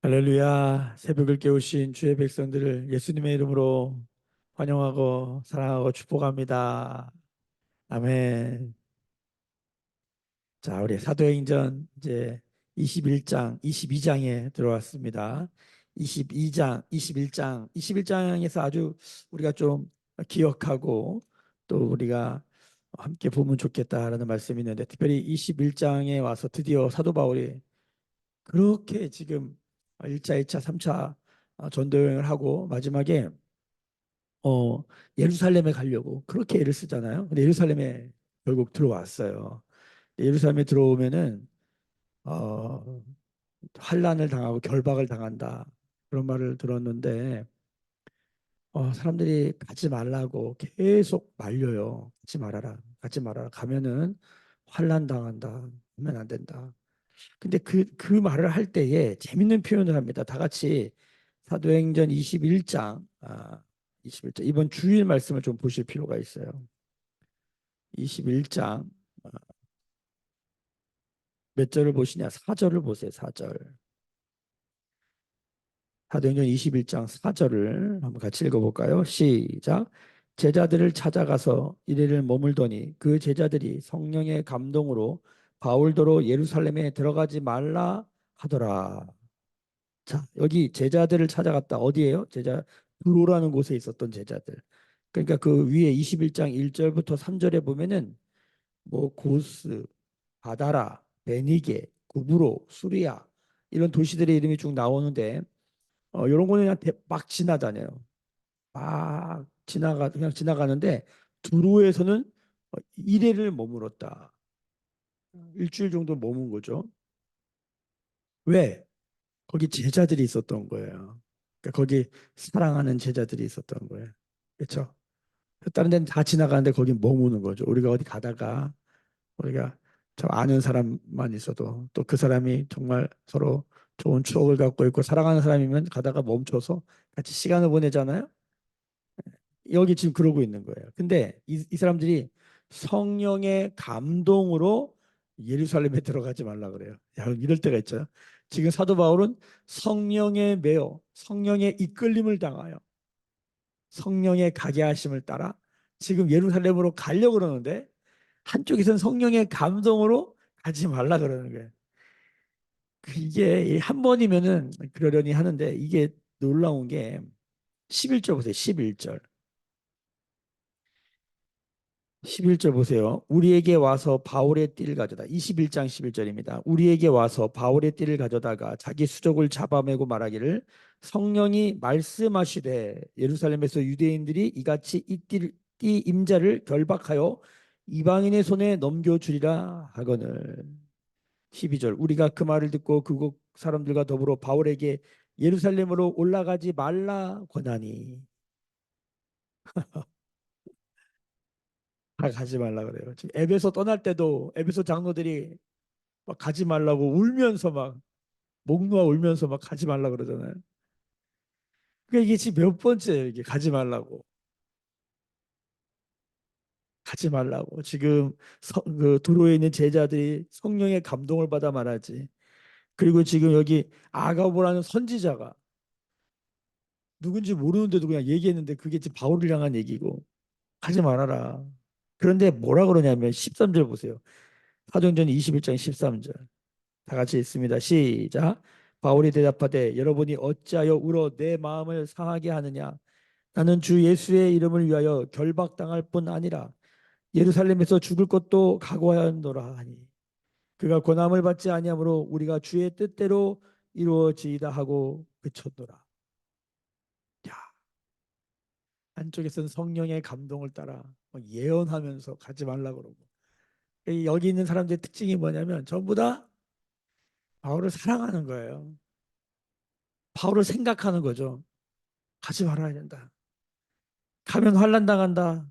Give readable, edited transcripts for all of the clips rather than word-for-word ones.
할렐루야. 새벽을 깨우신 주의 백성들을 예수님의 이름으로 환영하고 사랑하고 축복합니다. 아멘. 자, 우리 사도행전 이제 21장, 22장에 들어왔습니다. 22장, 21장, 21장에서 아주 우리가 좀 기억하고 또 우리가 함께 보면 좋겠다라는 말씀이 있는데, 특별히 21장에 와서 드디어 사도 바울이 그렇게 지금 1차, 2차, 3차 전도 여행을 하고 마지막에 어 예루살렘에 가려고 그렇게 애를 쓰잖아요. 근데 예루살렘에 결국 들어왔어요. 예루살렘에 들어오면은 어 환란을 당하고 결박을 당한다. 그런 말을 들었는데 사람들이 가지 말라고 계속 말려요. 가지 말아라. 가지 말아라. 가면은 환란 당한다. 하면 안 된다. 근데 그 말을 할 때에 재밌는 표현을 합니다. 다 같이 사도행전 21장, 21장 이번 주일 말씀을 좀 보실 필요가 있어요. 21장 몇 절을 보시냐? 4절을 보세요. 4절. 사도행전 21장 4절을 한번 같이 읽어볼까요? 시작. 제자들을 찾아가서 이래를 머물더니 그 제자들이 성령의 감동으로 바울더러 예루살렘에 들어가지 말라 하더라. 자, 여기 제자들을 찾아갔다. 어디예요? 두로라는 곳에 있었던 제자들. 그러니까 그 위에 21장 1절부터 3절에 보면은 뭐 고스, 바다라, 베니게, 구브로, 수리아 이런 도시들의 이름이 쭉 나오는데 이런 거는 그냥 막 지나다녀요. 막 그냥 지나가는데 두로에서는 일회를 머물었다. 일주일 정도 머문 거죠. 왜? 거기 제자들이 있었던 거예요. 그러니까 거기 사랑하는 제자들이 있었던 거예요. 그렇죠? 다른 데는 다 지나가는데 거기 머무는 거죠. 우리가 어디 가다가 우리가 참 아는 사람만 있어도 또 그 사람이 정말 서로 좋은 추억을 갖고 있고 사랑하는 사람이면 가다가 멈춰서 같이 시간을 보내잖아요. 여기 지금 그러고 있는 거예요. 근데 이 사람들이 성령의 감동으로 예루살렘에 들어가지 말라 그래요. 야, 이럴 때가 있죠. 지금 사도 바울은 성령에 매여 성령의 이끌림을 당하여 성령의 가게 하심을 따라 지금 예루살렘으로 가려고 그러는데 한쪽에서는 성령의 감동으로 가지 말라 그러는 거예요. 이게 한 번이면은 그러려니 하는데 이게 놀라운 게 11절 보세요. 11절. 11절 보세요. 우리에게 와서 바울의 띠를 가져다. 21장 11절입니다. 우리에게 와서 바울의 띠를 가져다가 자기 수족을 잡아매고 말하기를 성령이 말씀하시되 예루살렘에서 유대인들이 이같이 띠 임자를 결박하여 이방인의 손에 넘겨주리라 하거늘. 12절 우리가 그 말을 듣고 그곳 사람들과 더불어 바울에게 예루살렘으로 올라가지 말라 권하니 다 가지 말라 그래요. 지금 에베소 떠날 때도 에베소 장로들이 막 가지 말라고 울면서 막 목 놓아 울면서 막 가지 말라 그러잖아요. 그러니까 이게 지금 몇 번째예요. 이게 가지 말라고 가지 말라고 지금 그 도로에 있는 제자들이 성령의 감동을 받아 말하지. 그리고 지금 여기 아가보라는 선지자가 누군지 모르는데도 그냥 얘기했는데 그게 지금 바울을 향한 얘기고 하지 말아라. 그런데 뭐라 그러냐면 13절 보세요. 사도행전 21장 13절. 다 같이 읽습니다. 시작. 바울이 대답하되 여러분이 어찌하여 울어 내 마음을 상하게 하느냐. 나는 주 예수의 이름을 위하여 결박당할 뿐 아니라 예루살렘에서 죽을 것도 각오하였노라 하니 그가 고난을 받지 아니하므로 우리가 주의 뜻대로 이루어지이다 하고 그쳤노라. 야, 한쪽에서는 성령의 감동을 따라 막 예언하면서 가지 말라 그러고 여기 있는 사람들의 특징이 뭐냐면 전부 다 바울을 사랑하는 거예요. 바울을 생각하는 거죠. 가지 말아야 된다. 가면 환난 당한다.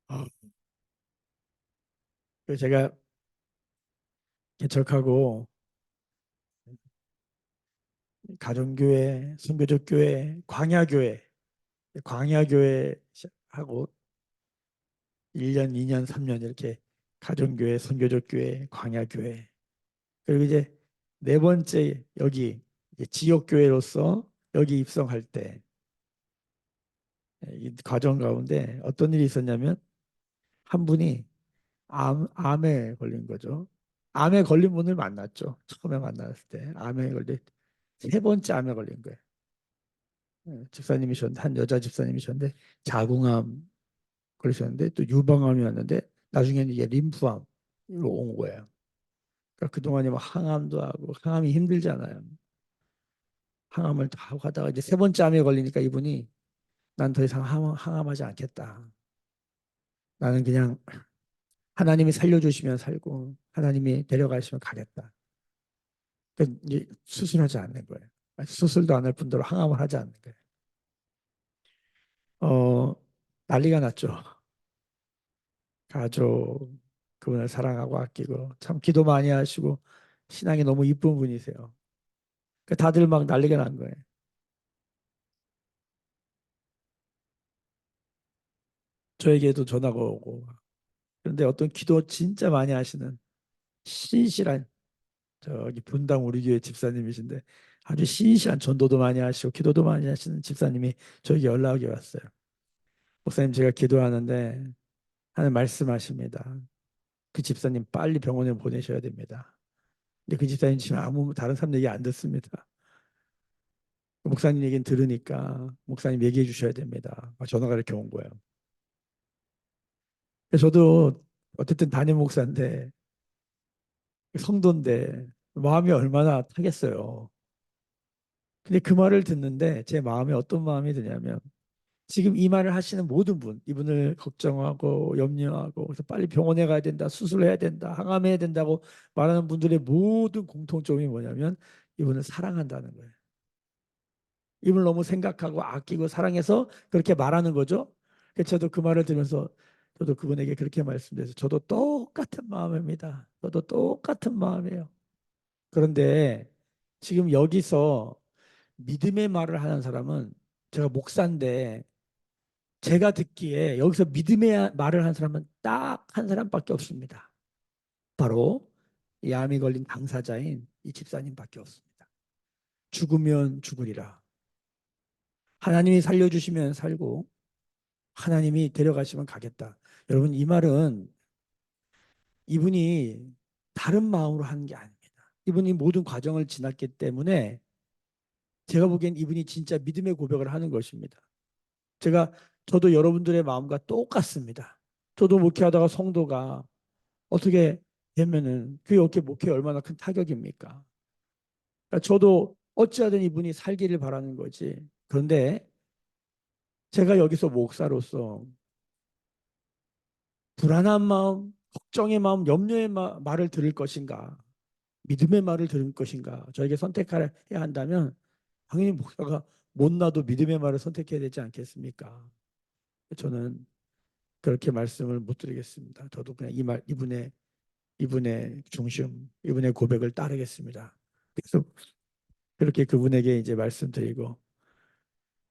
어, 그래서 제가 개척하고 가정교회, 선교적교회, 광야교회 하고 1년, 2년, 3년 이렇게 가정교회, 선교적교회, 광야교회 그리고 이제 네 번째 여기 이제 지역 교회로서 여기 입성할 때 이 과정 가운데 어떤 일이 있었냐면 한 분이 암에 걸린 거죠. 암에 걸린 분을 만났죠. 처음에 만났을 때 암에 걸린 세 번째 암에 걸린 거예요. 집사님이셨는데 한 여자 집사님이셨는데 자궁암 걸리셨는데 또 유방암이었는데 나중에는 이게 림프암으로 온 거예요. 그러니까 그동안에 뭐 항암도 하고 항암이 힘들잖아요. 항암을 다 하고 하다가 이제 세 번째 암에 걸리니까 이분이 난 더 이상 항암하지 않겠다. 나는 그냥 하나님이 살려주시면 살고 하나님이 데려가시면 가겠다. 그러니까 이제 수술하지 않는 거예요. 수술도 안 할 뿐더러 항암을 하지 않는 거예요. 어, 난리가 났죠. 가족, 그분을 사랑하고 아끼고 참 기도 많이 하시고 신앙이 너무 이쁜 분이세요. 그러니까 다들 막 난리가 난 거예요. 저에게도 전화가 오고. 그런데 어떤 기도 진짜 많이 하시는 신실한 저기 분당 우리 교회 집사님이신데 아주 신실한 전도도 많이 하시고 기도도 많이 하시는 집사님이 저에게 연락이 왔어요. 목사님 제가 기도하는데 하는 말씀하십니다. 그 집사님 빨리 병원에 보내셔야 됩니다. 근데 그 집사님 지금 아무 다른 사람 얘기 안 듣습니다. 목사님 얘기는 들으니까 목사님 얘기해 주셔야 됩니다. 전화가 이렇게 온 거예요. 그래서 저도 어쨌든 담임 목사인데 성도인데 마음이 얼마나 타겠어요. 근데 그 말을 듣는데 제 마음에 어떤 마음이 드냐면 지금 이 말을 하시는 모든 분, 이분을 걱정하고 염려하고 그래서 빨리 병원에 가야 된다, 수술해야 된다, 항암해야 된다고 말하는 분들의 모든 공통점이 뭐냐면 이분을 사랑한다는 거예요. 이분을 너무 생각하고 아끼고 사랑해서 그렇게 말하는 거죠. 그래서 저도 그 말을 들으면서 저도 그분에게 그렇게 말씀드려서 저도 똑같은 마음입니다. 저도 똑같은 마음이에요. 그런데 지금 여기서 믿음의 말을 하는 사람은 제가 목사인데 제가 듣기에 여기서 믿음의 말을 하는 사람은 딱 한 사람밖에 없습니다. 바로 이 암이 걸린 당사자인 이 집사님밖에 없습니다. 죽으면 죽으리라. 하나님이 살려주시면 살고 하나님이 데려가시면 가겠다. 여러분 이 말은 이분이 다른 마음으로 하는 게 아닙니다. 이분이 모든 과정을 지났기 때문에 제가 보기엔 이분이 진짜 믿음의 고백을 하는 것입니다. 제가 저도 여러분들의 마음과 똑같습니다. 저도 목회하다가 성도가 어떻게 되면은 그 어깨 목회에 얼마나 큰 타격입니까? 그러니까 저도 어찌하든 이분이 살기를 바라는 거지. 그런데 제가 여기서 목사로서 불안한 마음, 걱정의 마음, 염려의 말을 들을 것인가, 믿음의 말을 들을 것인가, 저에게 선택해야 한다면 당연히 목사가 못나도 믿음의 말을 선택해야 되지 않겠습니까? 저는 그렇게 말씀을 못 드리겠습니다. 저도 그냥 이 말, 이분의 중심, 이분의 고백을 따르겠습니다. 그래서 그렇게 그분에게 이제 말씀드리고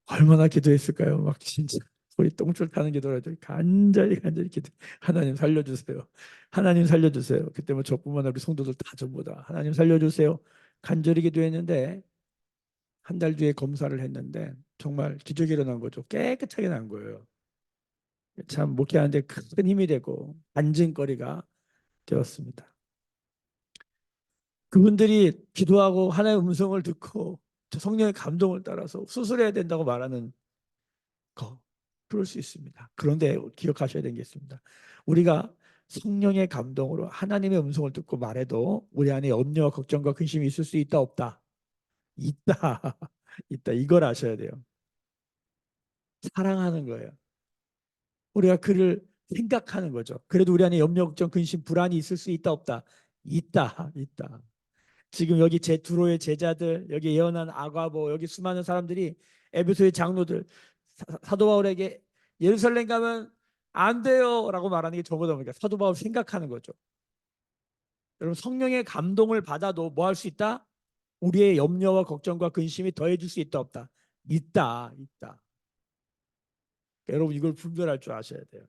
얼마나 기도했을까요? 막 진짜 소리 똥줄 타는 기도라도 간절히 기도. 하나님 살려주세요. 하나님 살려주세요. 그때 뭐 저뿐만 아니라 우리 성도들 다 전부 다 하나님 살려주세요. 간절히 기도했는데 한 달 뒤에 검사를 했는데 정말 기적이 일어난 거죠. 깨끗하게 난 거예요. 참 목회하는데 큰 힘이 되고 안증거리가 되었습니다. 그분들이 기도하고 하나님의 음성을 듣고 성령의 감동을 따라서 수술해야 된다고 말하는 거 그럴 수 있습니다. 그런데 기억하셔야 되는 게 있습니다. 우리가 성령의 감동으로 하나님의 음성을 듣고 말해도 우리 안에 염려와 걱정과 근심이 있을 수 있다 없다. 있다. 있다. 이걸 아셔야 돼요. 사랑하는 거예요. 우리가 그를 생각하는 거죠. 그래도 우리 안에 염려, 걱정, 근심, 불안이 있을 수 있다 없다. 있다. 있다. 지금 여기 제 두로의 제자들, 여기 예언한 아가보, 여기 수많은 사람들이 에베소의 장로들 사도 바울에게 예루살렘 가면 안 돼요라고 말하는 게 저보다 보니까 사도 바울 생각하는 거죠. 여러분 성령의 감동을 받아도 뭐 할 수 있다? 우리의 염려와 걱정과 근심이 더해질 수 있다 없다. 있다. 있다. 여러분 이걸 분별할 줄 아셔야 돼요.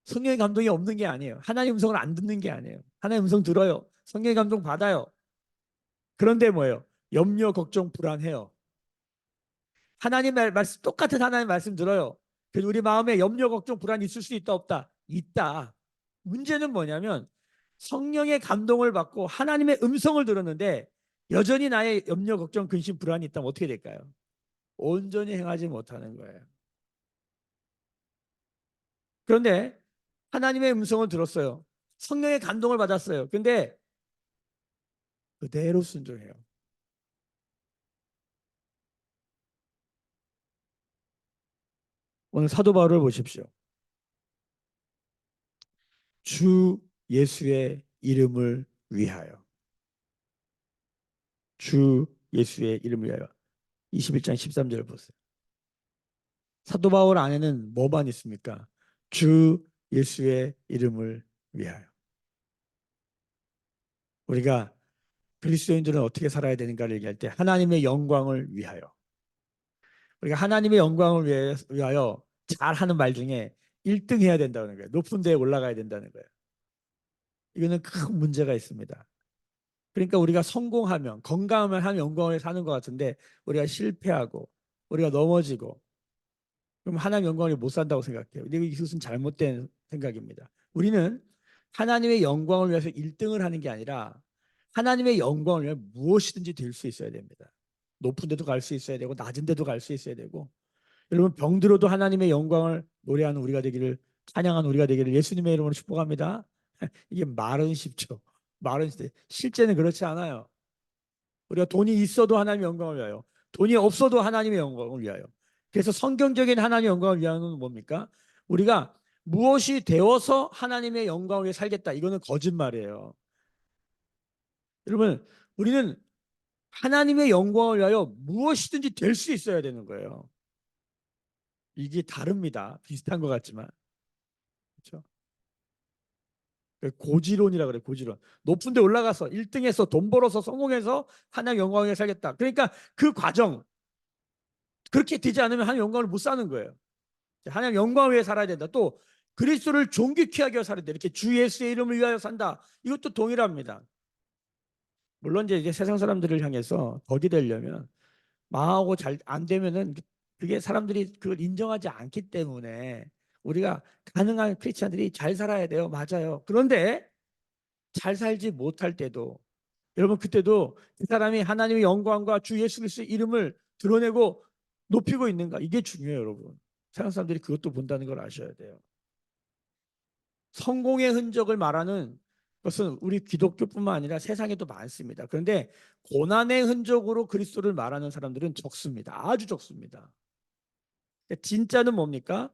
성령의 감동이 없는 게 아니에요. 하나님 음성을 안 듣는 게 아니에요. 하나님 음성 들어요. 성령의 감동 받아요. 그런데 뭐예요? 염려, 걱정, 불안해요. 하나님 말씀 똑같은 하나님 말씀 들어요. 그래서 우리 마음에 염려, 걱정, 불안이 있을 수 있다 없다? 있다. 문제는 뭐냐면 성령의 감동을 받고 하나님의 음성을 들었는데 여전히 나의 염려, 걱정, 근심, 불안이 있다면 어떻게 될까요? 온전히 행하지 못하는 거예요. 그런데 하나님의 음성을 들었어요. 성령의 감동을 받았어요. 근데 그대로 순종해요. 오늘 사도 바울을 보십시오. 주 예수의 이름을 위하여. 주 예수의 이름을 위하여. 21장 13절 보세요. 사도 바울 안에는 뭐만 있습니까? 주 예수의 이름을 위하여. 우리가 그리스도인들은 어떻게 살아야 되는가를 얘기할 때 하나님의 영광을 위하여. 우리가 하나님의 영광을 위하여 잘하는 말 중에 1등 해야 된다는 거예요. 높은 데에 올라가야 된다는 거예요. 이거는 큰 문제가 있습니다. 그러니까 우리가 성공하면 건강하면 하나님 영광을 사는 것 같은데 우리가 실패하고 우리가 넘어지고 그럼 하나님 영광을 못 산다고 생각해요. 이것은 잘못된 생각입니다. 우리는 하나님의 영광을 위해서 1등을 하는 게 아니라 하나님의 영광을 위해 무엇이든지 될 수 있어야 됩니다. 높은 데도 갈 수 있어야 되고 낮은 데도 갈 수 있어야 되고 여러분 병들어도 하나님의 영광을 노래하는 우리가 되기를 찬양하는 우리가 되기를 예수님의 이름으로 축복합니다. 이게 말은 쉽죠. 말은 쉽죠. 실제는 그렇지 않아요. 우리가 돈이 있어도 하나님의 영광을 위하여 돈이 없어도 하나님의 영광을 위하여 그래서 성경적인 하나님의 영광을 위하여는 뭡니까? 우리가 무엇이 되어서 하나님의 영광을 위해 살겠다. 이거는 거짓말이에요. 여러분 우리는 하나님의 영광을 위하여 무엇이든지 될 수 있어야 되는 거예요. 이게 다릅니다. 비슷한 것 같지만 그렇죠? 고지론이라 그래 고지론. 높은 데 올라가서 1등해서 돈 벌어서 성공해서 하나님 영광을 위해 살겠다. 그러니까 그 과정 그렇게 되지 않으면 하나님 영광을 못 사는 거예요. 하나님 영광을 위해 살아야 된다. 또 그리스도를 존귀케 하기 위해 살아야 된다. 이렇게 주 예수의 이름을 위하여 산다. 이것도 동일합니다. 물론 이제 세상 사람들을 향해서 덕이 되려면 망하고 잘 안 되면은 그게 사람들이 그걸 인정하지 않기 때문에 우리가 가능한 크리스찬들이 잘 살아야 돼요. 맞아요. 그런데 잘 살지 못할 때도 여러분 그때도 그 사람이 하나님의 영광과 주 예수 그리스도의 이름을 드러내고 높이고 있는가 이게 중요해요, 여러분. 세상 사람들이 그것도 본다는 걸 아셔야 돼요. 성공의 흔적을 말하는 것은 우리 기독교뿐만 아니라 세상에도 많습니다. 그런데 고난의 흔적으로 그리스도를 말하는 사람들은 적습니다. 아주 적습니다. 진짜는 뭡니까?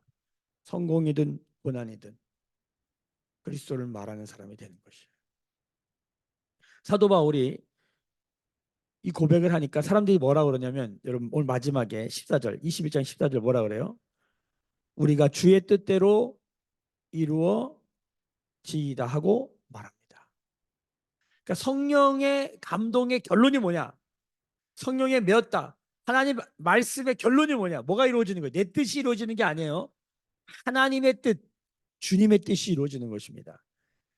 성공이든 고난이든 그리스도를 말하는 사람이 되는 것이에요. 사도 바울이 이 고백을 하니까 사람들이 뭐라 그러냐면 여러분 오늘 마지막에 14절 21장 14절 뭐라 그래요? 우리가 주의 뜻대로 이루어지이다 하고 말합니다. 그러니까 성령의 감동의 결론이 뭐냐? 성령에 매었다. 하나님 말씀의 결론이 뭐냐? 뭐가 이루어지는 거예요? 내 뜻이 이루어지는 게 아니에요. 하나님의 뜻, 주님의 뜻이 이루어지는 것입니다.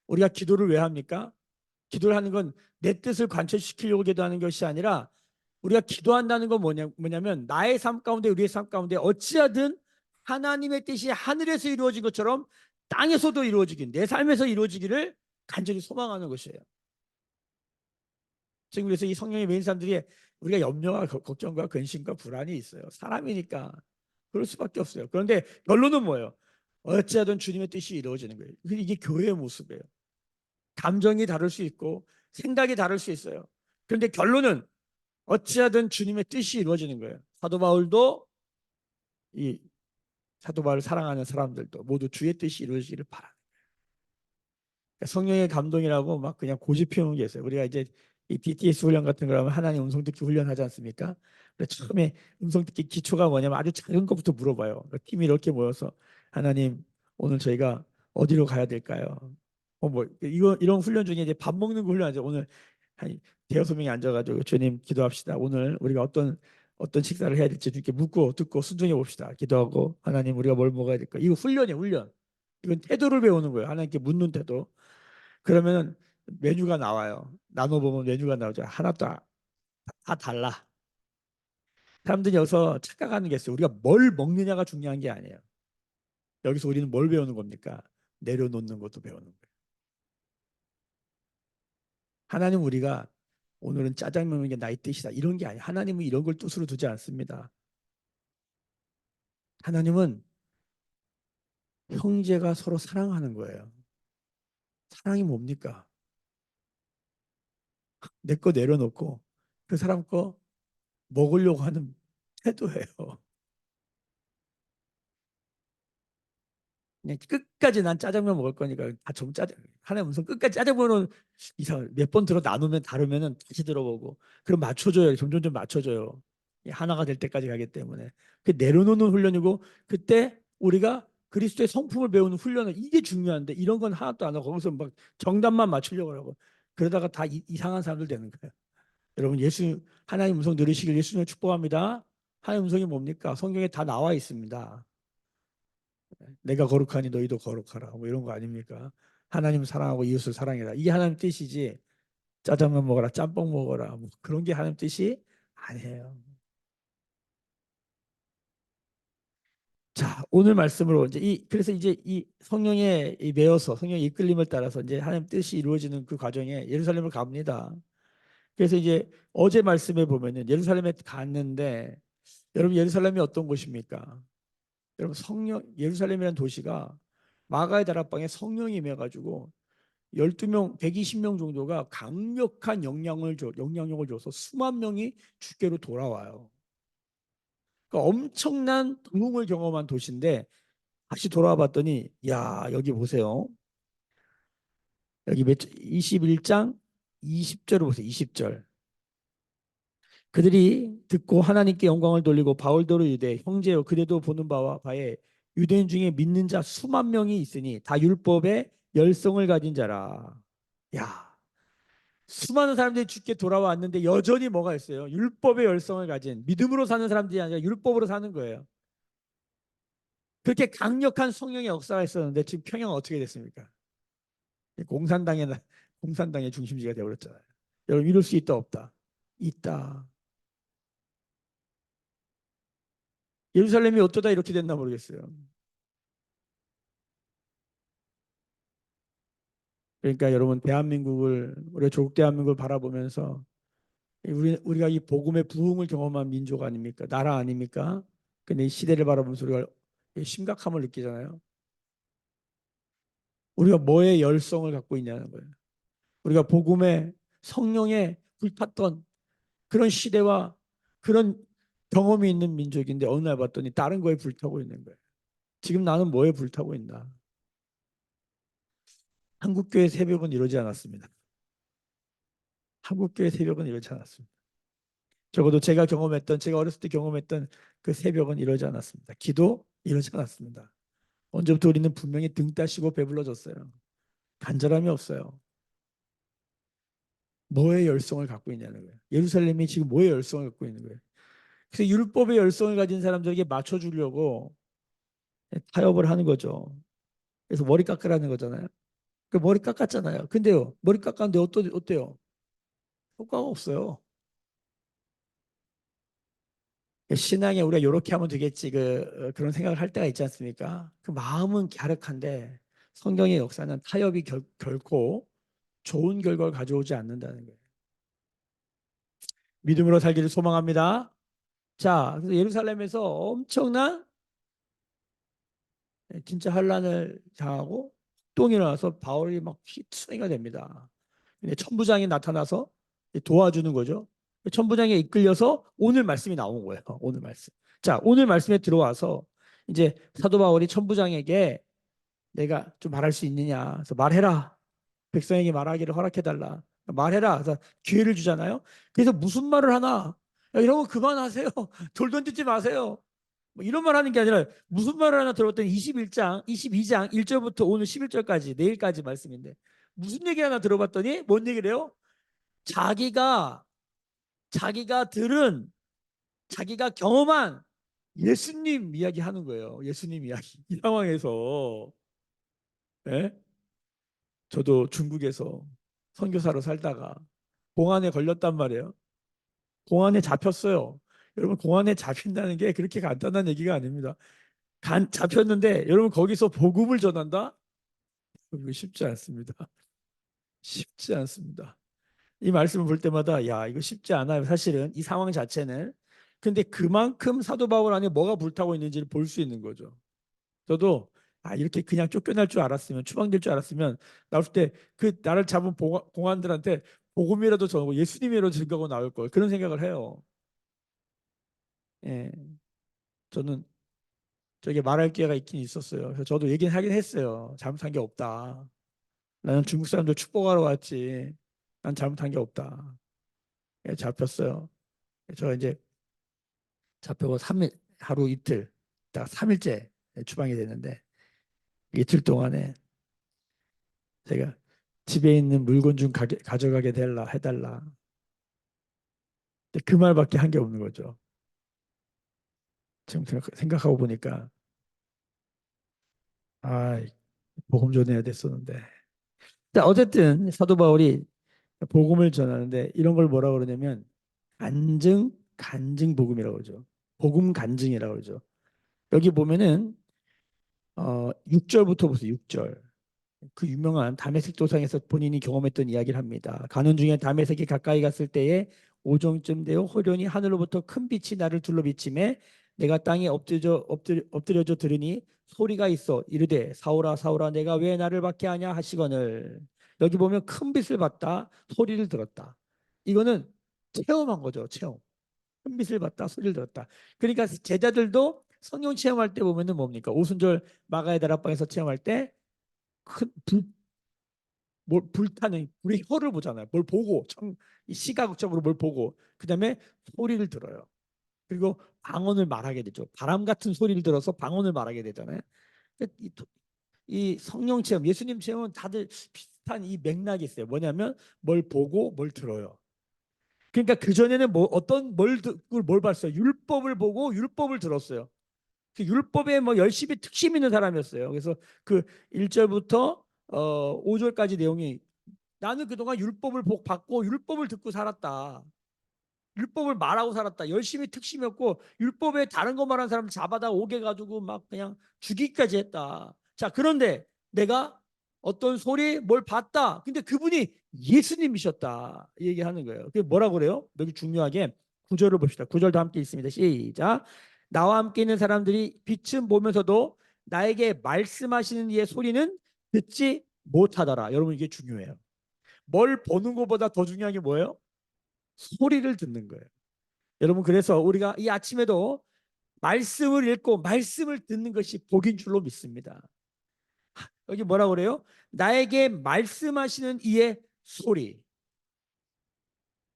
우리가 기도를 왜 합니까? 기도를 하는 건 내 뜻을 관철시키려고 기도하는 것이 아니라 우리가 기도한다는 건 뭐냐면 나의 삶 가운데 우리의 삶 가운데 어찌하든 하나님의 뜻이 하늘에서 이루어진 것처럼 땅에서도 이루어지긴 내 삶에서 이루어지기를 간절히 소망하는 것이에요. 지금 그래서 이 성령의 메인 사람들이 우리가 염려와 걱정과 근심과 불안이 있어요. 사람이니까 그럴 수밖에 없어요. 그런데 결론은 뭐예요? 어찌하든 주님의 뜻이 이루어지는 거예요. 이게 교회의 모습이에요. 감정이 다를 수 있고 생각이 다를 수 있어요. 그런데 결론은 어찌하든 주님의 뜻이 이루어지는 거예요. 사도 바울도 이 사도 바울을 사랑하는 사람들도 모두 주의 뜻이 이루어지기를 바라는 성령의 감동이라고 막 그냥 고집 피우는 게 있어요. 우리가 이제 이 DTS 훈련 같은 거 하면 하나님 음성 듣기 훈련 하지 않습니까? 처음에 음성 듣기 기초가 뭐냐면 아주 작은 것부터 물어봐요. 그러니까 팀이 이렇게 모여서 하나님 오늘 저희가 어디로 가야 될까요? 뭐 이거 이런 훈련 중에 이제 밥 먹는 거 훈련하죠. 오늘 한 대여섯 명이 앉아가지고 주님 기도합시다. 오늘 우리가 어떤 식사를 해야 될지 이렇게 묻고 듣고 순종해 봅시다. 기도하고 하나님 우리가 뭘 먹어야 될까? 이거 훈련이에요, 훈련. 이건 태도를 배우는 거예요. 하나님께 묻는 태도. 그러면은 메뉴가 나와요. 나눠보면 메뉴가 나오죠. 하나도 다 달라. 사람들이 여기서 착각하는 게 있어요. 우리가 뭘 먹느냐가 중요한 게 아니에요. 여기서 우리는 뭘 배우는 겁니까? 내려놓는 것도 배우는 거예요. 하나님 우리가 오늘은 짜장면 먹는 게 나의 뜻이다. 이런 게 아니에요. 하나님은 이런 걸 뜻으로 두지 않습니다. 하나님은 형제가 서로 사랑하는 거예요. 사랑이 뭡니까? 내 거 내려놓고 그 사람 거 먹으려고 하는 태도예요. 그냥 끝까지 난 짜장면 먹을 거니까 좀 짜장 하나님 무슨 끝까지 짜장면은 이상 몇 번 들어 나누면 다르면은 다시 들어보고 그럼 맞춰줘요. 점점 맞춰줘요. 하나가 될 때까지 가기 때문에 그 내려놓는 훈련이고 그때 우리가 그리스도의 성품을 배우는 훈련은 이게 중요한데 이런 건 하나도 안 하고 거기서 막 정답만 맞추려고 하고 그러다가 다 이상한 사람들 되는 거예요. 여러분 예수 하나님 음성 들으시길 예수님을 축복합니다. 하나님 음성이 뭡니까? 성경에 다 나와 있습니다. 내가 거룩하니 너희도 거룩하라. 뭐 이런 거 아닙니까? 하나님 사랑하고 이웃을 사랑해라. 이게 하나님 뜻이지. 짜장면 먹어라, 짬뽕 먹어라. 뭐 그런 게 하나님 뜻이 아니에요. 자, 오늘 말씀으로 이제 그래서 이제 이 성령에 매여서 성령의 이끌림을 따라서 이제 하나님 뜻이 이루어지는 그 과정에 예루살렘을 갑니다. 그래서 이제 어제 말씀에 보면은 예루살렘에 갔는데 여러분 예루살렘이 어떤 곳입니까? 여러분 성령 예루살렘이라는 도시가 마가의 다락방에 성령이 임해가지고 12명, 120명 정도가 강력한 영향력을 줘서 수만 명이 주께로 돌아와요. 그러니까 엄청난 부흥을 경험한 도시인데 다시 돌아와 봤더니 야 여기 보세요. 여기 21장 20절을 보세요. 20절. 그들이 듣고 하나님께 영광을 돌리고 바울더러 유대 형제여 그대도 보는 바와 바에 유대인 중에 믿는 자 수만 명이 있으니 다 율법의 열성을 가진 자라. 야 수많은 사람들이 주께 돌아왔는데 여전히 뭐가 있어요? 율법의 열성을 가진 믿음으로 사는 사람들이 아니라 율법으로 사는 거예요. 그렇게 강력한 성령의 역사가 있었는데 지금 평양은 어떻게 됐습니까? 공산당의 공산당의 중심지가 되어버렸잖아요. 여러분 이럴 수 있다 없다? 있다. 예루살렘이 어쩌다 이렇게 됐나 모르겠어요. 그러니까 여러분 대한민국을 우리 조국 대한민국을 바라보면서 우리가 이 복음의 부흥을 경험한 민족 아닙니까? 나라 아닙니까? 근데 이 시대를 바라보면서 우리가 심각함을 느끼잖아요. 우리가 뭐에 열성을 갖고 있냐는 거예요. 우리가 복음의 성령에 불탔던 그런 시대와 그런 경험이 있는 민족인데 어느 날 봤더니 다른 거에 불타고 있는 거예요. 지금 나는 뭐에 불타고 있나? 한국교회 새벽은 이러지 않았습니다. 한국교회 새벽은 이러지 않았습니다. 적어도 제가 어렸을 때 경험했던 그 새벽은 이러지 않았습니다. 기도 이러지 않았습니다. 언제부터 우리는 분명히 등 따시고 배불러졌어요. 간절함이 없어요. 뭐의 열성을 갖고 있냐는 거예요. 예루살렘이 지금 뭐의 열성을 갖고 있는 거예요. 그래서 율법의 열성을 가진 사람들에게 맞춰주려고 타협을 하는 거죠. 그래서 머리 깎으라는 거잖아요. 그 머리 깎았잖아요. 근데요, 머리 깎았는데 어때요? 효과가 없어요. 신앙에 우리가 이렇게 하면 되겠지 그런 생각을 할 때가 있지 않습니까? 그 마음은 갸륵한데 성경의 역사는 타협이 결코 좋은 결과를 가져오지 않는다는 거예요. 믿음으로 살기를 소망합니다. 자, 그래서 예루살렘에서 엄청난 진짜 환란을 당하고 똥이 일어나서 바울이 막 피투성이가 됩니다. 근데 천부장이 나타나서 도와주는 거죠. 천부장에 이끌려서 오늘 말씀이 나온 거예요. 오늘 말씀. 자, 오늘 말씀에 들어와서 이제 사도 바울이 천부장에게 내가 좀 말할 수 있느냐. 그래서 말해라. 백성에게 말하기를 허락해달라. 말해라. 그래서 기회를 주잖아요. 그래서 무슨 말을 하나? 야, 이런 거 그만하세요. 돌 던지지 마세요. 뭐 이런 말 하는 게 아니라 무슨 말을 하나 들었더니 21장, 22장 1절부터 오늘 11절까지 내일까지 말씀인데 무슨 얘기 하나 들어봤더니 뭔 얘기를 해요? 자기가 자기가 들은 자기가 경험한 예수님 이야기 하는 거예요. 예수님 이야기. 이 상황에서 예? 저도 중국에서 선교사로 살다가 공안에 걸렸단 말이에요. 공안에 잡혔어요. 여러분 공안에 잡힌다는 게 그렇게 간단한 얘기가 아닙니다. 잡혔는데 여러분 거기서 복음을 전한다? 이거 쉽지 않습니다. 쉽지 않습니다. 이 말씀을 볼 때마다 야 이거 쉽지 않아요. 사실은 이 상황 자체는. 근데 그만큼 사도 바울 안에 뭐가 불타고 있는지를 볼 수 있는 거죠. 저도 이렇게 그냥 쫓겨날 줄 알았으면 추방될 줄 알았으면 나올 때 그 나를 잡은 공안들한테 복음이라도 전하고 예수님이라도 증거하고 나올 걸 그런 생각을 해요. 예, 저는 저게 말할 기회가 있긴 있었어요. 그래서 저도 얘기는 하긴 했어요. 잘못한 게 없다. 나는 중국 사람들 축복하러 왔지. 난 잘못한 게 없다. 예, 잡혔어요. 저 이제 잡혀고 3일 하루 이틀 딱 3일째 추방이 됐는데 이틀 동안에 제가 집에 있는 물건 좀 가져가게 해달라. 그 말밖에 한 게 없는 거죠. 지금 생각하고 보니까 아 복음 전해야 됐었는데. 자, 어쨌든 사도 바울이 복음을 전하는데 이런 걸 뭐라 그러냐면 간증 복음이라고 그러죠. 복음 간증이라고 그러죠. 여기 보면은 6절부터 보세요. 6절. 그 유명한 다메섹 도상에서 본인이 경험했던 이야기를 합니다. 가는 중에 다메섹이 가까이 갔을 때에 오정쯤 되어 호련히 하늘로부터 큰 빛이 나를 둘러 비치매 내가 땅에 엎드려져 들으니 소리가 있어 이르되 사울아 사울아 내가 왜 나를 박해하냐 하시거늘. 여기 보면 큰 빛을 봤다 소리를 들었다. 이거는 체험한 거죠. 체험. 큰 빛을 봤다 소리를 들었다. 그러니까 제자들도 성령 체험할 때 보면은 뭡니까? 오순절 마가의 다락방에서 체험할 때 큰 뭘 불타는 우리 혀를 보잖아요. 뭘 보고 시각적으로 뭘 보고 그다음에 소리를 들어요. 그리고 방언을 말하게 되죠. 바람 같은 소리를 들어서 방언을 말하게 되잖아요. 그러니까 이 성령 체험, 예수님 체험은 다들 비슷한 이 맥락이 있어요. 뭐냐면 뭘 보고 뭘 들어요. 그러니까 그 전에는 뭐 어떤 뭘 봤어요? 율법을 보고 율법을 들었어요. 그 율법에 뭐 열심히 특심 있는 사람이었어요. 그래서 그 1절부터 5절까지 내용이 나는 그동안 율법을 받고 율법을 듣고 살았다. 율법을 말하고 살았다. 열심히 특심이었고 율법에 다른 거 말하는 사람 잡아다 오게 가지고 막 그냥 죽이기까지 했다. 자, 그런데 내가 어떤 소리 뭘 봤다. 근데 그분이 예수님이셨다. 이 얘기하는 거예요. 그게 뭐라고 그래요? 여기 중요하게 구절을 봅시다. 구절도 함께 있습니다. 시작. 나와 함께 있는 사람들이 빛은 보면서도 나에게 말씀하시는 이의 소리는 듣지 못하더라. 여러분 이게 중요해요. 뭘 보는 것보다 더 중요한 게 뭐예요? 소리를 듣는 거예요. 여러분 그래서 우리가 이 아침에도 말씀을 읽고 말씀을 듣는 것이 복인 줄로 믿습니다. 여기 뭐라 그래요? 나에게 말씀하시는 이의 소리.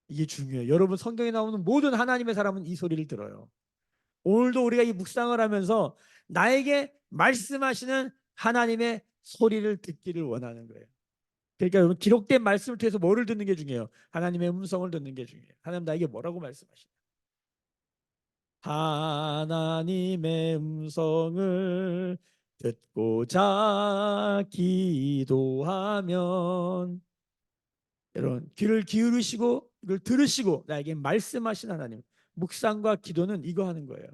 이게 중요해요. 여러분 성경에 나오는 모든 하나님의 사람은 이 소리를 들어요. 오늘도 우리가 이 묵상을 하면서 나에게 말씀하시는 하나님의 소리를 듣기를 원하는 거예요. 그러니까 여러분 기록된 말씀을 통해서 뭐를 듣는 게 중요해요? 하나님의 음성을 듣는 게 중요해요. 하나님 나에게 뭐라고 말씀하시나? 하나님의 음성을 듣고자 기도하면 여러분 귀를 기울이시고 이걸 들으시고 나에게 말씀하신 하나님 묵상과 기도는 이거 하는 거예요.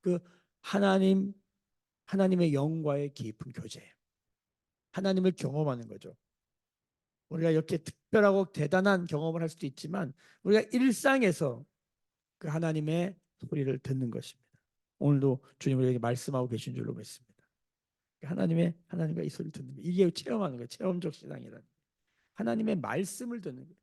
그 하나님 하나님의 영과의 깊은 교제예요. 하나님을 경험하는 거죠. 우리가 이렇게 특별하고 대단한 경험을 할 수도 있지만 우리가 일상에서 그 하나님의 소리를 듣는 것입니다. 오늘도 주님 우리에게 말씀하고 계신 줄로 믿습니다. 하나님과 이 소리를 듣는 거 이게 체험하는 거예요. 체험적 신앙이라는 하나님의 말씀을 듣는 거예요.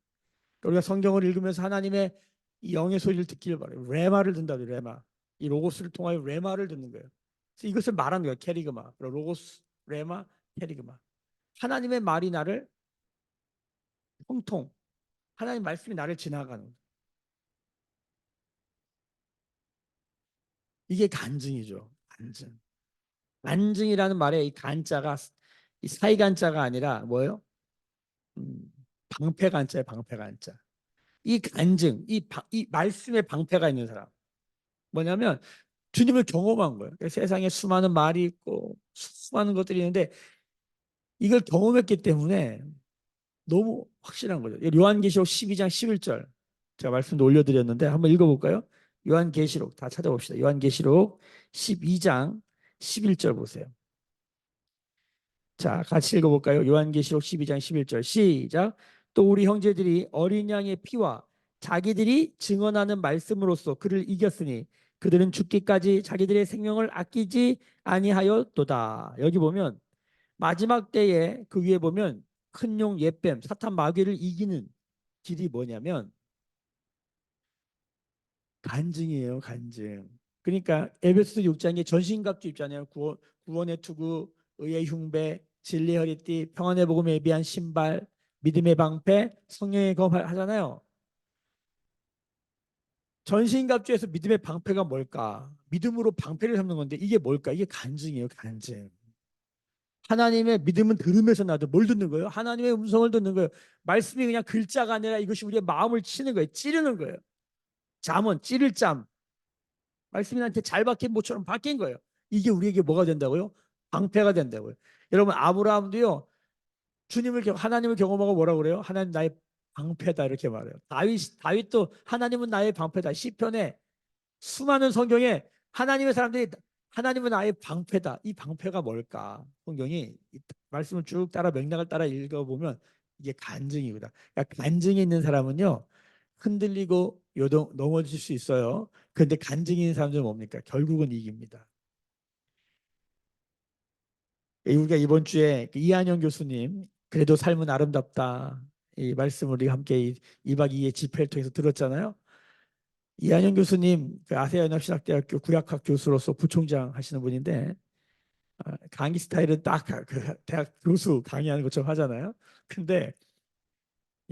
우리가 성경을 읽으면서 하나님의 이 영의 소리를 듣기를 바라요. 레마를 듣는다. 레마. 이 로고스를 통하여 레마를 듣는 거예요. 그래서 이것을 말하는 거예요. 캐리그마. 로고스, 레마, 캐리그마. 하나님의 말이 나를 통통. 하나님 말씀이 나를 지나가는. 이게 간증이죠. 간증. 간증이라는 말에 이 간자가 이 사이간자가 아니라 뭐예요? 방패간자예요. 방패간자. 이 간증, 이 말씀에 방패가 있는 사람. 뭐냐면 주님을 경험한 거예요. 세상에 수많은 말이 있고 수많은 것들이 있는데 이걸 경험했기 때문에 너무 확실한 거죠. 요한계시록 12장 11절 제가 말씀도 올려드렸는데 한번 읽어볼까요? 요한계시록 다 찾아봅시다. 요한계시록 12장 11절 보세요. 자, 같이 읽어볼까요? 요한계시록 12장 11절 시작. 또 우리 형제들이 어린 양의 피와 자기들이 증언하는 말씀으로써 그를 이겼으니 그들은 죽기까지 자기들의 생명을 아끼지 아니하였도다. 여기 보면 마지막 때에 그 위에 보면 큰 용 옛뱀 사탄 마귀를 이기는 길이 뭐냐면 간증이에요. 간증. 그러니까 에베소서 6장에 전신갑주 입잖아요. 구원의 투구, 의의 흉배, 진리의 허리띠, 평안의 복음에 예비한 신발, 믿음의 방패, 성령의 검 하잖아요. 전신갑주에서 믿음의 방패가 뭘까? 믿음으로 방패를 삼는 건데 이게 뭘까? 이게 간증이에요. 간증. 하나님의 믿음은 들으면서 나도 뭘 듣는 거예요? 하나님의 음성을 듣는 거예요. 말씀이 그냥 글자가 아니라 이것이 우리의 마음을 치는 거예요. 찌르는 거예요. 잠은 찌를 잠. 말씀이 나한테 잘 박힌 모처럼 박힌 거예요. 이게 우리에게 뭐가 된다고요? 방패가 된다고요. 여러분 아브라함도요. 하나님을 경험하고 뭐라고 그래요? 하나님 나의 방패다 이렇게 말해요. 다윗도 하나님은 나의 방패다. 시편에 수많은 성경에 하나님의 사람들이 하나님은 나의 방패다. 이 방패가 뭘까? 성경이 말씀을 쭉 따라 맥락을 따라 읽어보면 이게 간증이거든. 그러니까 간증이 있는 사람은요. 흔들리고 요동 넘어질 수 있어요. 그런데 간증이 있는 사람들은 뭡니까? 결국은 이깁니다. 우리가 이번 주에 그 이한영 교수님 그래도 삶은 아름답다 이 말씀을 우리 함께 2박 2일 집회를 통해서 들었잖아요. 이한영 교수님 그 아세아연합신학대학교 구약학 교수로서 부총장 하시는 분인데 강의 스타일은 딱 그 대학 교수 강의하는 것처럼 하잖아요. 근데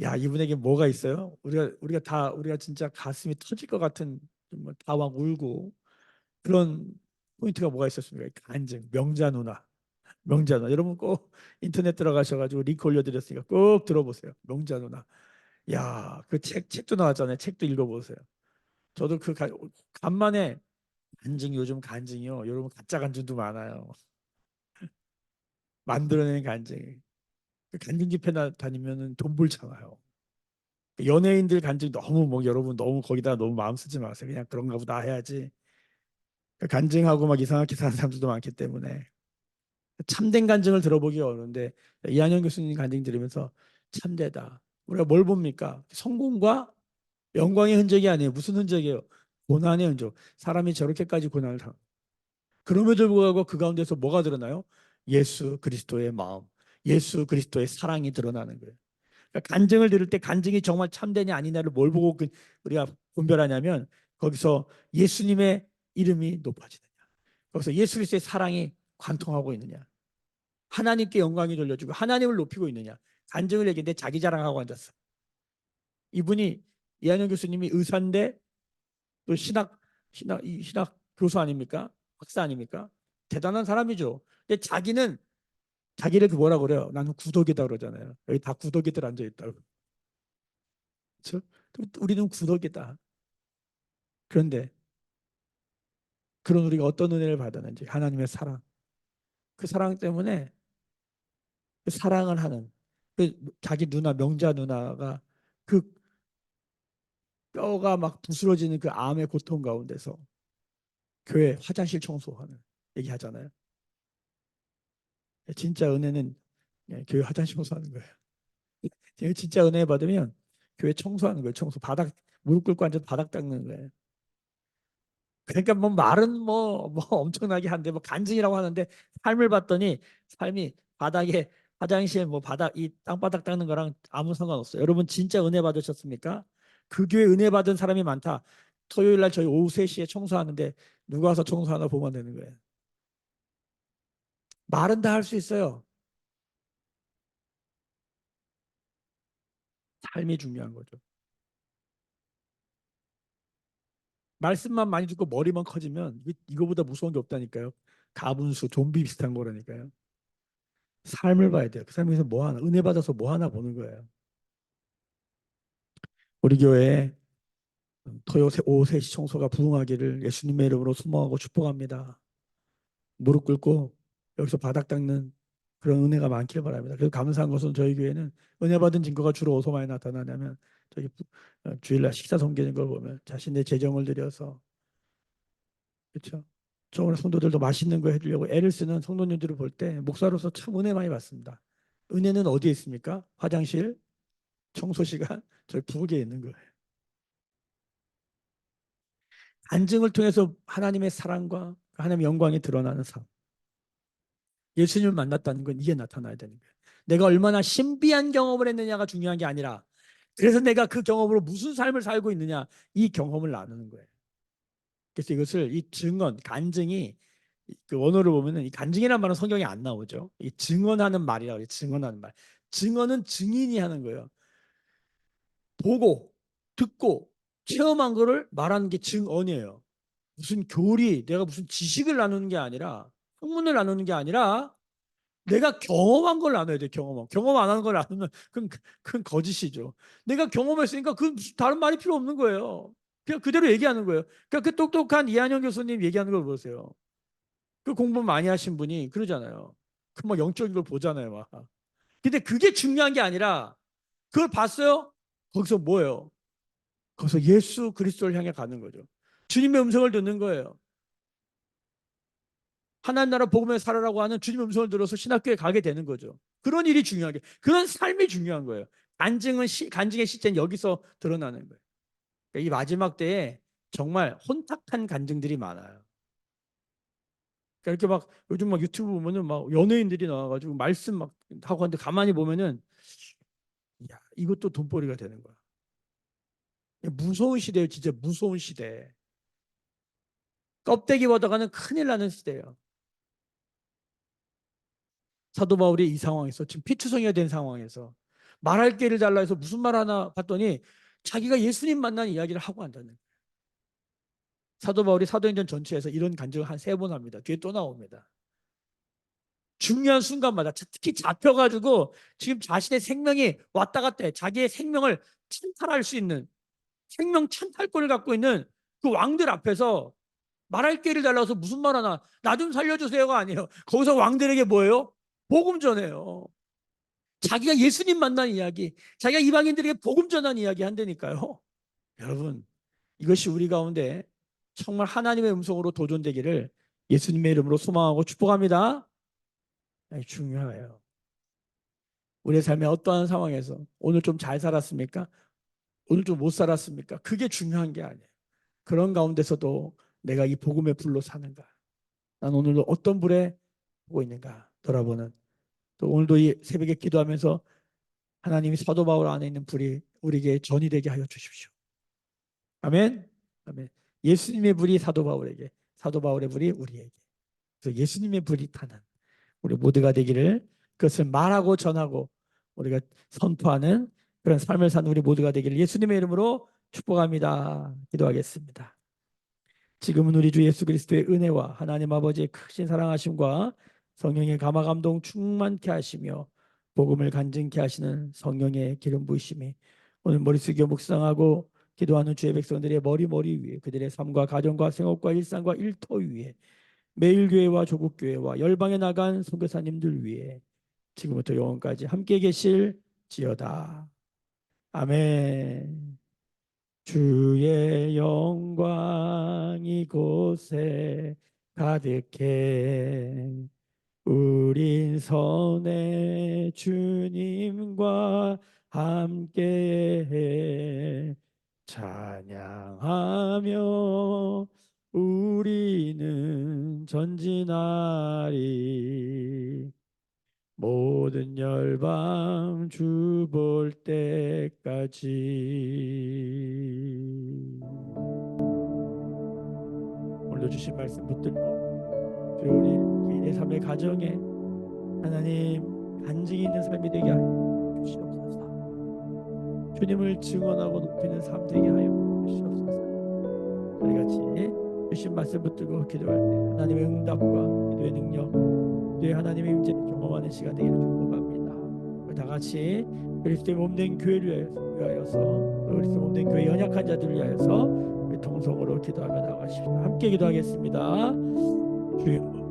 야 이분에게 뭐가 있어요? 우리가 진짜 가슴이 터질 것 같은 뭐 다막 울고 그런 포인트가 뭐가 있었습니까? 간증, 명자 누나, 명자 누나. 여러분 꼭 인터넷 들어가셔가지고 링크 올려드렸으니까 꼭 들어보세요. 명자 누나. 야, 그 책도 나왔잖아요. 책도 읽어보세요. 저도 간만에 간증 요즘 간증이요. 여러분 가짜 간증도 많아요. 만들어낸 간증. 그 간증 집회 다니면은 돈 벌잖아요. 연예인들 간증 너무 뭐 여러분 너무 거기다 너무 마음 쓰지 마세요. 그냥 그런가 보다 해야지. 그 간증하고 막 이상하게 사는 사람들도 많기 때문에 참된 간증을 들어보기 어려운데 이한영 교수님 간증 들으면서 참되다. 우리가 뭘 봅니까? 성공과 영광의 흔적이 아니에요. 무슨 흔적이에요? 고난의 흔적. 사람이 저렇게까지 고난을 당. 그럼에도 불구하고 그 가운데서 뭐가 드러나요? 예수 그리스도의 마음, 예수 그리스도의 사랑이 드러나는 거예요. 그러니까 간증을 들을 때 간증이 정말 참되냐 아니냐를 뭘 보고 우리가 분별하냐면 거기서 예수님의 이름이 높아지느냐, 거기서 예수 그리스도의 사랑이 관통하고 있느냐, 하나님께 영광이 돌려주고 하나님을 높이고 있느냐. 간증을 얘기했는데 자기 자랑하고 앉았어. 이분이 이한영 교수님이 의사인데 또 신학 교수 아닙니까? 박사 아닙니까? 대단한 사람이죠. 근데 자기는 자기를 그 뭐라 그래요? 나는 구덕이다 그러잖아요. 여기 다 구덕이들 앉아 있다고. 그렇죠? 우리는 구덕이다. 그런데 그런 우리가 어떤 은혜를 받았는지 하나님의 사랑. 그 사랑 때문에 그 사랑을 하는 그 자기 누나 명자 누나가 그 뼈가 막 부스러지는 그 암의 고통 가운데서 교회 화장실 청소하는 얘기하잖아요. 진짜 은혜는 교회 화장실 청소하는 거예요. 진짜 은혜 받으면 교회 청소하는 거예요. 청소 바닥 무릎 꿇고 앉아서 바닥 닦는 거예요. 그러니까 뭐 말은 뭐 엄청나게 한데 뭐 간증이라고 하는데 삶을 봤더니 삶이 바닥에 화장실 뭐 바닥 이 땅바닥 닦는 거랑 아무 상관없어요. 여러분 진짜 은혜 받으셨습니까? 그 교회 은혜 받은 사람이 많다. 토요일 날 저희 오후 3시에 청소하는데 누가 와서 청소하나 보면 되는 거예요. 말은 다 할 수 있어요. 삶이 중요한 거죠. 말씀만 많이 듣고 머리만 커지면 이거보다 무서운 게 없다니까요. 가분수, 좀비 비슷한 거라니까요. 삶을 봐야 돼요. 그 삶에서 뭐 하나, 은혜 받아서 뭐 하나 보는 거예요. 우리 교회에 오후 3시 청소가 부흥하기를 예수님의 이름으로 소망하고 축복합니다. 무릎 꿇고 여기서 바닥 닦는 그런 은혜가 많길 바랍니다. 그래서 감사한 것은 저희 교회는 은혜 받은 증거가 주로 어디서 많이 나타나냐면 저희 주일날 식사 섬기는 걸 보면 자신의 재정을 들여서 그렇죠. 저오늘 성도들도 맛있는 거 해주려고 애를 쓰는 성도님들을 볼 때 목사로서 참 은혜 많이 받습니다. 은혜는 어디에 있습니까? 화장실, 청소 시간, 저희 부엌에 있는 거예요. 간증을 통해서 하나님의 사랑과 하나님의 영광이 드러나는 삶. 예수님을 만났다는 건 이게 나타나야 되는 거예요. 내가 얼마나 신비한 경험을 했느냐가 중요한 게 아니라 그래서 내가 그 경험으로 무슨 삶을 살고 있느냐 이 경험을 나누는 거예요. 그래서 이것을 이 증언, 간증이 그 원어를 보면은 이 간증이라는 말은 성경에 안 나오죠. 이 증언하는 말이라고 해요. 증언하는 말. 증언은 증인이 하는 거예요. 보고 듣고 체험한 거를 말하는 게 증언이에요. 무슨 교리, 내가 무슨 지식을 나누는 게 아니라 학문을 나누는 게 아니라 내가 경험한 걸 나눠야 돼. 경험 안 하는 걸 나누면 그건 거짓이죠. 내가 경험했으니까 그 다른 말이 필요 없는 거예요. 그냥 그대로 얘기하는 거예요. 그러니까 그 똑똑한 이한영 교수님 얘기하는 걸 보세요. 그 공부 많이 하신 분이 그러잖아요. 그 막 영적인 걸 보잖아요, 막. 근데 그게 중요한 게 아니라 그걸 봤어요? 거기서 뭐예요? 거기서 예수 그리스도를 향해 가는 거죠. 주님의 음성을 듣는 거예요. 하나님 나라 복음에 살아라고 하는 주님의 음성을 들어서 신학교에 가게 되는 거죠. 그런 일이 중요한 게 그런 삶이 중요한 거예요. 간증의 실제는 여기서 드러나는 거예요. 그러니까 이 마지막 때에 정말 혼탁한 간증들이 많아요. 그러니까 이렇게 막 요즘 막 유튜브 보면은 막 연예인들이 나와가지고 말씀 막 하고 하는데 가만히 보면은 야, 이것도 돈벌이가 되는 거야. 무서운 시대예요, 진짜 무서운 시대. 껍데기 보다가는 큰일 나는 시대예요. 사도 바울이 이 상황에서 지금 피투성이가 된 상황에서 말할 기회를 달라 해서 무슨 말 하나 봤더니 자기가 예수님 만난 이야기를 하고 한다는 거예요. 사도 바울이 사도행전 전체에서 이런 간증을 한 3번 합니다. 뒤에 또 나옵니다. 중요한 순간마다 특히 잡혀가지고 지금 자신의 생명이 왔다 갔다 해. 자기의 생명을 찬탈할 수 있는 생명 찬탈권을 갖고 있는 그 왕들 앞에서 말할 기회를 달라서 무슨 말 하나 나 좀 살려주세요가 아니에요. 거기서 왕들에게 뭐예요? 복음 전해요. 자기가 예수님 만난 이야기, 자기가 이방인들에게 복음 전한 이야기 한다니까요. 여러분, 이것이 우리 가운데 정말 하나님의 음성으로 도전되기를 예수님의 이름으로 소망하고 축복합니다. 중요해요. 우리의 삶의 어떠한 상황에서 오늘 좀 잘 살았습니까? 오늘 좀 못 살았습니까? 그게 중요한 게 아니에요. 그런 가운데서도 내가 이 복음의 불로 사는가? 난 오늘도 어떤 불에 보고 있는가? 돌아보는. 또 오늘도 이 새벽에 기도하면서 하나님이 사도 바울 안에 있는 불이 우리에게 전이 되게 하여 주십시오. 아멘. 아멘. 예수님의 불이 사도 바울에게, 사도 바울의 불이 우리에게. 그래서 예수님의 불이 타는 우리 모두가 되기를 그것을 말하고 전하고 우리가 선포하는 그런 삶을 사는 우리 모두가 되기를 예수님의 이름으로 축복합니다. 기도하겠습니다. 지금은 우리 주 예수 그리스도의 은혜와 하나님 아버지의 크신 사랑하심과 성령의 감화 감동 충만케 하시며 복음을 간증케 하시는 성령의 기름 부으심이 오늘 머리 숙여 묵상하고 기도하는 주의 백성들의 머리 위에 그들의 삶과 가정과 생업과 일상과 일터 위에 매일교회와 조국교회와 열방에 나간 선교사님들 위해 지금부터 영원까지 함께 계실지어다. 아멘. 주의 영광 이곳에 가득해 우린 선의 주님과 함께해 찬양하며 우리는 전진하리 모든 열방 주 볼 때까지. 오늘도 주신 말씀 붙들고 우리 개인의 삶의 가정에 하나님 간증이 있는 삶이 되게 하여 주시옵소서. 주님을 증언하고 높이는 삶 되게 하여 주시옵소서. 우리 같이 주신 말씀 붙들고 기도할 때 하나님의 응답과 기도의 능력, 기도의 하나님의 임재를 경험하는 시간 되기를 축복합니다. 우리 다 같이 그리스도의 몸된 교회를 위하여서 그리스도의 몸된 교회 연약한 자들을 위하여서 우리 통성으로 기도하며 나가십시다. 함께 기도하겠습니다. 주여